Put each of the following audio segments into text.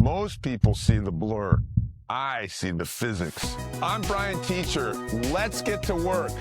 Most people see the blur. I see the physics. I'm Brian Teacher. Let's get to work.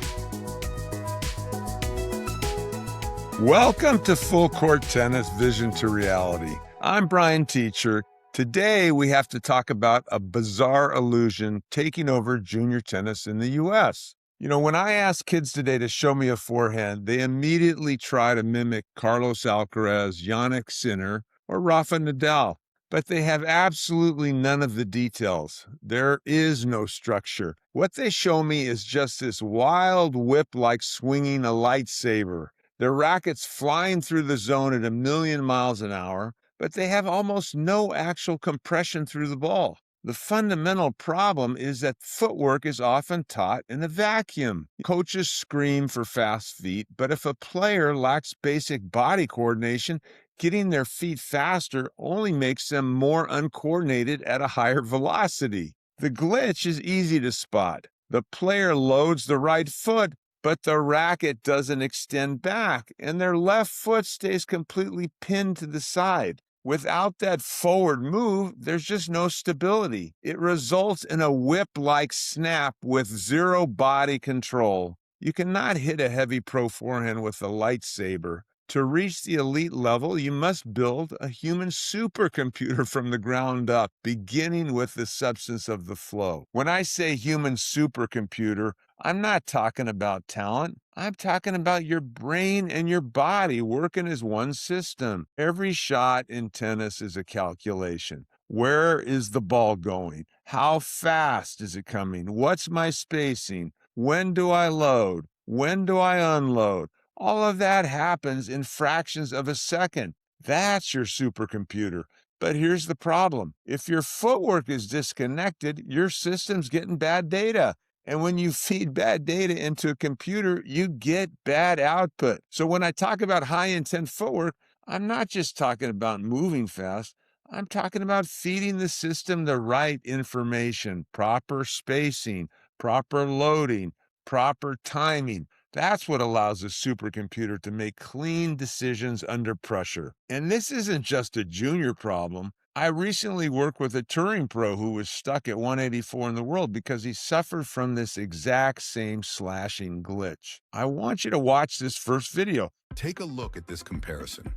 Welcome to Full Court Tennis Vision to Reality. I'm Brian Teacher. Today we have to talk about a bizarre illusion taking over junior tennis in the U.S. You know, when I ask kids today to show me a forehand, they immediately try to mimic Carlos Alcaraz, Jannik Sinner, or Rafael Nadal. But they have absolutely none of the details. There is no structure. What they show me is just this wild whip like swinging a lightsaber. Their rackets flying through the zone at 1,000,000 miles an hour, but they have almost no actual compression through the ball. The fundamental problem is that footwork is often taught in a vacuum. Coaches scream for fast feet, but if a player lacks basic body coordination, getting their feet faster only makes them more uncoordinated at a higher velocity. The glitch is easy to spot. The player loads the right foot, but the racket doesn't extend back, and their left foot stays completely pinned to the side. Without that forward move, there's just no stability. It results in a whip-like snap with zero body control. You cannot hit a heavy pro forehand with a lightsaber. To reach the elite level, you must build a human supercomputer from the ground up, beginning with the substance of the flow. When I say human supercomputer, I'm not talking about talent. I'm talking about your brain and your body working as one system. Every shot in tennis is a calculation. Where is the ball going? How fast is it coming? What's my spacing? When do I load? When do I unload? All of that happens in fractions of a second. That's your supercomputer. But here's the problem. If your footwork is disconnected, your system's getting bad data. And when you feed bad data into a computer, you get bad output. So when I talk about high-intent footwork, I'm not just talking about moving fast. I'm talking about feeding the system the right information, proper spacing, proper loading, proper timing. That's what allows a supercomputer to make clean decisions under pressure. And this isn't just a junior problem. I recently worked with a touring pro who was stuck at 184 in the world because he suffered from this exact same slashing glitch. I want you to watch this first video. Take a look at this comparison.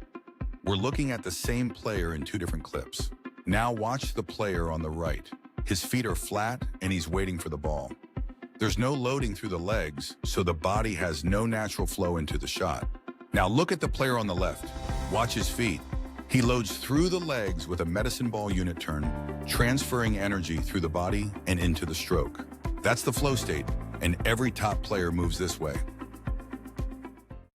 We're looking at the same player in two different clips. Now watch the player on the right. His feet are flat and he's waiting for the ball. There's no loading through the legs, so the body has no natural flow into the shot. Now look at the player on the left. Watch his feet. He loads through the legs with a medicine ball unit turn, transferring energy through the body and into the stroke. That's the flow state, and every top player moves this way.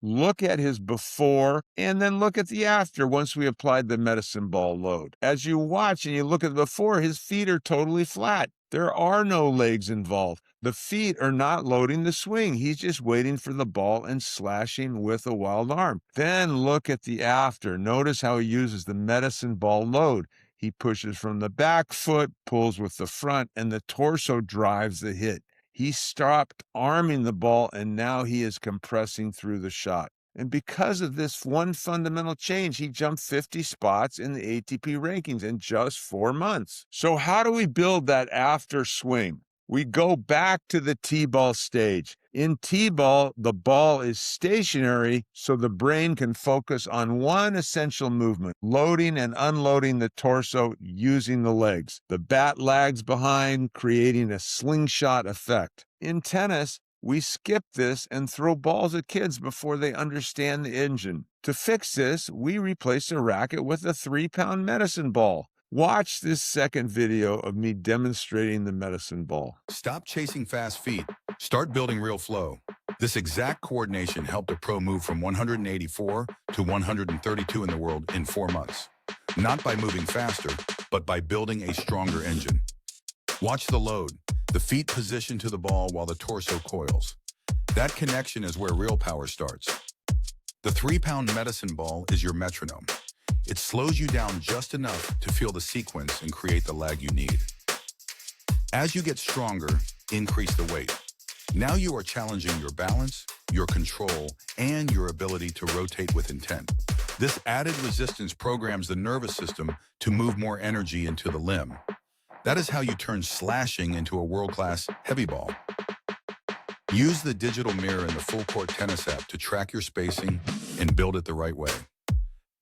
Look at his before and then look at the after once we applied the medicine ball load. As you watch and you look at the before, his feet are totally flat. There are no legs involved. The feet are not loading the swing. He's just waiting for the ball and slashing with a wild arm. Then look at the after. Notice how he uses the medicine ball load. He pushes from the back foot, pulls with the front, and the torso drives the hit. He stopped arming the ball, and now he is compressing through the shot. And because of this one fundamental change, he jumped 50 spots in the ATP rankings in just 4 months. So how do we build that after swing? We go back to the T-ball stage. In T-ball, the ball is stationary so the brain can focus on one essential movement, loading and unloading the torso using the legs. The bat lags behind, creating a slingshot effect. In tennis, we skip this and throw balls at kids before they understand the engine. To fix this, we replace the racket with a 3-pound medicine ball. Watch this second video of me demonstrating the medicine ball. Stop chasing fast feet. Start building real flow. This exact coordination helped a pro move from 184 to 132 in the world in 4 months. Not by moving faster, but by building a stronger engine. Watch the load. The feet position to the ball while the torso coils. That connection is where real power starts. The 3-pound medicine ball is your metronome. It slows you down just enough to feel the sequence and create the lag you need. As you get stronger, increase the weight. Now you are challenging your balance, your control, and your ability to rotate with intent. This added resistance programs the nervous system to move more energy into the limb. That is how you turn slashing into a world-class heavy ball. Use the digital mirror in the Full Court Tennis app to track your spacing and build it the right way.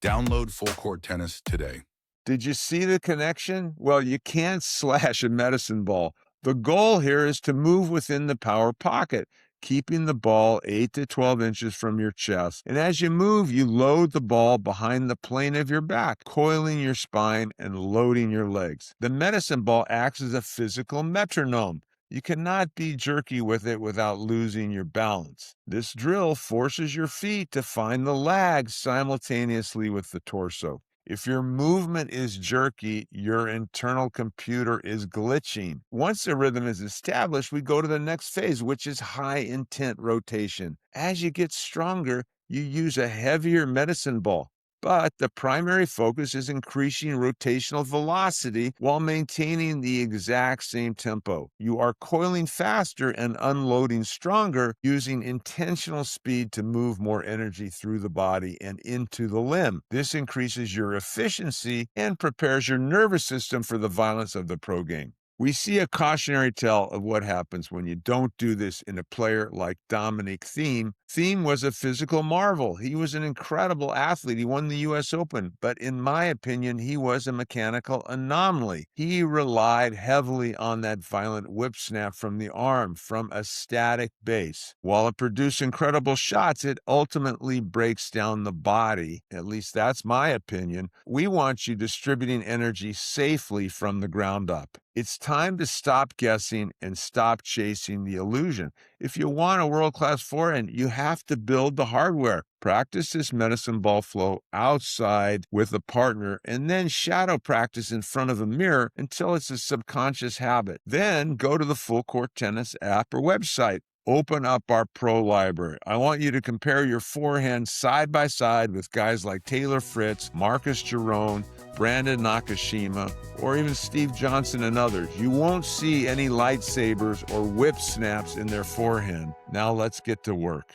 Download Full Court Tennis today. Did you see the connection? Well, you can't slash a medicine ball. The goal here is to move within the power pocket, keeping the ball 8 to 12 inches from your chest. And as you move, you load the ball behind the plane of your back, coiling your spine and loading your legs. The medicine ball acts as a physical metronome. You cannot be jerky with it without losing your balance. This drill forces your feet to find the lag simultaneously with the torso. If your movement is jerky, your internal computer is glitching. Once the rhythm is established, we go to the next phase, which is high intent rotation. As you get stronger, you use a heavier medicine ball. But the primary focus is increasing rotational velocity while maintaining the exact same tempo. You are coiling faster and unloading stronger, using intentional speed to move more energy through the body and into the limb. This increases your efficiency and prepares your nervous system for the violence of the pro game. We see a cautionary tale of what happens when you don't do this in a player like Dominic Thiem. Thiem was a physical marvel. He was an incredible athlete. He won the U.S. Open, but in my opinion, he was a mechanical anomaly. He relied heavily on that violent whip snap from the arm, from a static base. While it produced incredible shots, it ultimately breaks down the body. At least that's my opinion. We want you distributing energy safely from the ground up. It's time to stop guessing and stop chasing the illusion. If you want a world-class forehand, you have to build the hardware. Practice this medicine ball flow outside with a partner, and then shadow practice in front of a mirror until it's a subconscious habit. Then go to the Full Court Tennis app or website. Open up our pro library. I want you to compare your forehand side by side with guys like Taylor Fritz, Marcus Giron, Brandon Nakashima, or even Steve Johnson and others. You won't see any lightsabers or whip snaps in their forehand. Now let's get to work.